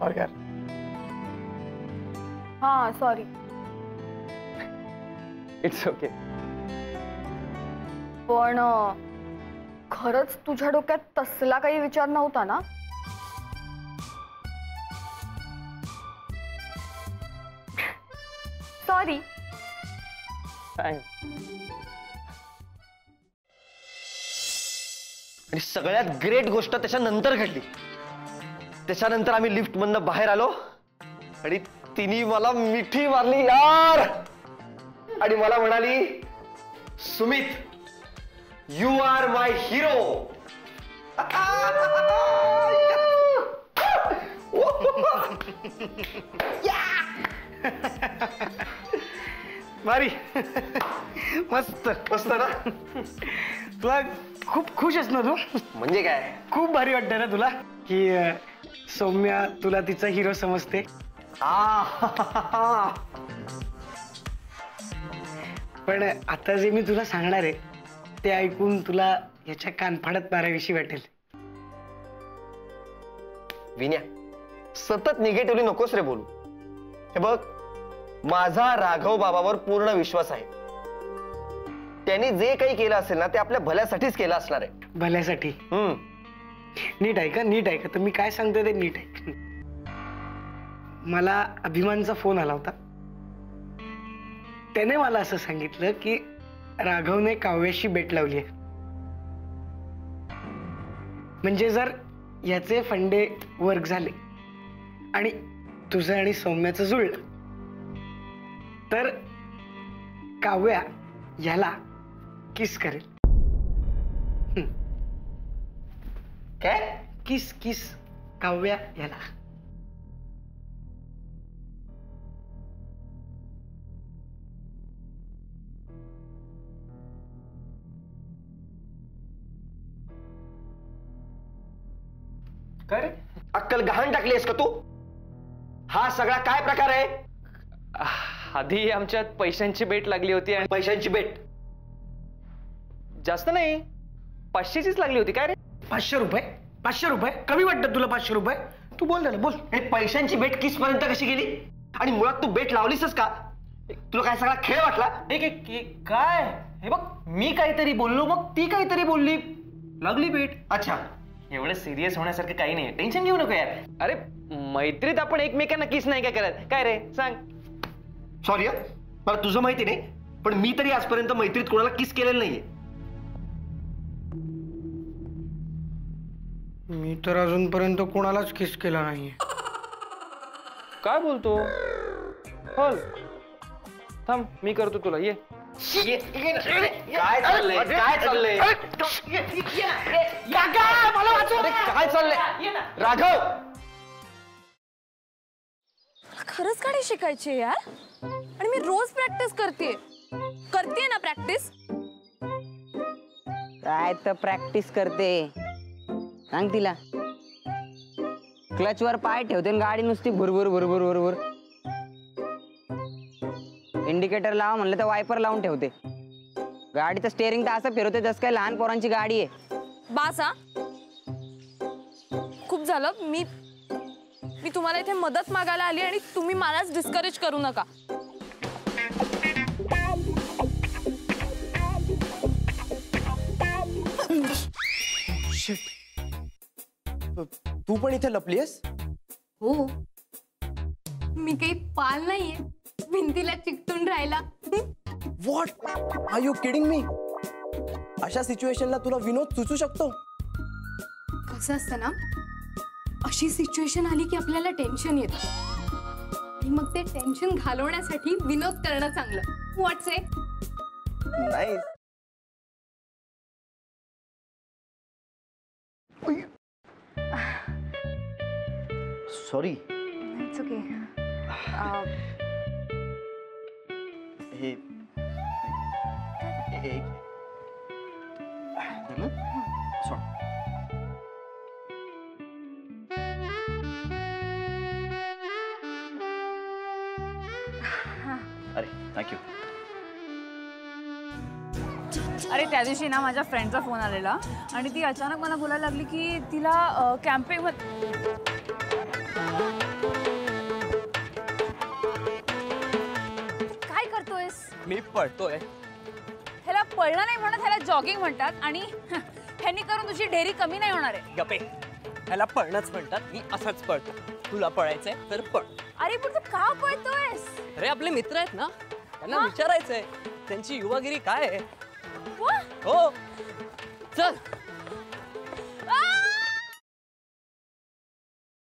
Sorry यार. हाँ sorry. It's okay. पण खरंच तुझ्या डोक्यात तसला काही विचार नव्हता ना? सॉरी. आणि सगळ्यात ग्रेट गोष्ट त्याच्यानंतर घडली. त्याच्यानंतर आम्ही लिफ्ट मधनं बाहेर आलो आणि तिने मला मिठी मारली यार आणि मला म्हणाली, Sumit you are my hero. भारी. मस्त मस्त ना. तुला खूप खुश आहेस ना तू? म्हणजे काय? खूप भारी वाटतं ना तुला की सौम्या तुला तिचा हिरो समजते? पण आता जे मी तुला सांगणार आहे ते ऐकून तुला याच्या कानफाडत माराविषयी वाटेल. विन्या, सतत निगेटिव्हली नकोस रे बोलू. हे बघ, माझा राघव बाबावर पूर्ण विश्वास आहे. त्यांनी जे काही केलं असेल ना ते आपल्या भल्यासाठीच केलं असणार आहे. भल्यासाठी? नीट ऐका, नीट ऐका. तर मी काय सांगतोय ते नीट ऐक. मला अभिमानचा फोन आला होता. त्याने मला असं सांगितलं की राघवने काव्याशी बेट लावली आहे. म्हणजे जर याचे फंडे वर्क झाले आणि तुझं आणि सौम्याचं जुळलं तर काव्या याला किस करेल. काय? किस किस. काव्या याला. काय रे, अक्कल गहाण टाकलीस का तू? हा सगळा काय प्रकार आहे? आधी आमच्यात पैशांची बेट लागली होती. आणि पैशांची बेट? जास्त नाही, 500चीच लागली होती. काय रे? 500 रुपये? 500 रुपये कमी वाटतं तुला? 500 रुपये? तू बोल ना, बोल. हे पैशांची बेट किस पर्यंत कशी गेली? आणि मुळात तू बेट लावलीसच का? तुला काय सगळा खेळ वाटला? काय हे बघ, मी काहीतरी बोललो, मग ती काहीतरी बोलली, लागली बेट. अच्छा, एवढं सिरियस होण्यासारखं काही नाही. टेन्शन घेऊ नको यार. अरे मैत्रीत आपण एकमेकांना किस नाही काय करत? काय रे सांग. सॉरी, मला तुझं माहिती नाही, पण मी तरी आजपर्यंत मैत्रीत कोणाला किस केलेलं नाहीये. मी तर अजूनपर्यंत कोणालाच किस केला नाहीये. काय बोलतो? हल थांब, मी करतो तुला. ये काय चाललंय? काय चाललंय? काय चाललंय? राघव, खरंच गाडी शिकायची यार. आणि मी रोज प्रॅक्टिस करते ना. प्रॅक्टिस काय तर प्रॅक्टिस करते सांग तिला. क्लचवर पाय ठेवते गाडी नुसती भुरभुर भुरभुर भुरभुर. इंडिकेटर लावा म्हणलं तर वायपर लावून ठेवते. गाडीचं स्टेअरिंग तर असं फिरवते जसं काय लहान पोरांची गाडी आहे. बासा, खूप झालं. मी तुम्हाला इथे मदत मागायला आली आणि तुम्ही मलाच डिस्करेज करू नका. तू पण इथे लपलीयस? हो, मी काही पाल नाहीये भिंतीला चिकटून राहिला. What are you kidding me? अशा सिच्युएशनला तुला विनोद सुचू शकतो? कसं असतं ना, अशी सिच्युएशन आली की आपल्याला टेन्शन येतं आणि मग ते टेन्शन घालवण्यासाठी विनोद करणं चांगलं. व्हॉट्स इट? नाही. सॉरी. It's okay. हे अरे थँक्यू. अरे त्या दिवशी ना माझ्या फ्रेंडचा फोन आलेला आणि ती अचानक मला बोलायला लागली की तिला कॅम्पिंग मी पळतोय. ह्याला पळणं नाही म्हणत, ह्याला जॉगिंग म्हणतात. आणि ह्यांनी करून तुझी ढेरी कमी नाही होणार आहे. गपे, ह्याला पळणंच म्हणतात. मी असंच पळतो. तुला पळायचंय तर पळ. अरे पण तू का पळतोयस? अरे आपले मित्र आहेत ना, त्यांना विचारायचंय त्यांची युवागिरी काय आहे. वा, हो चल.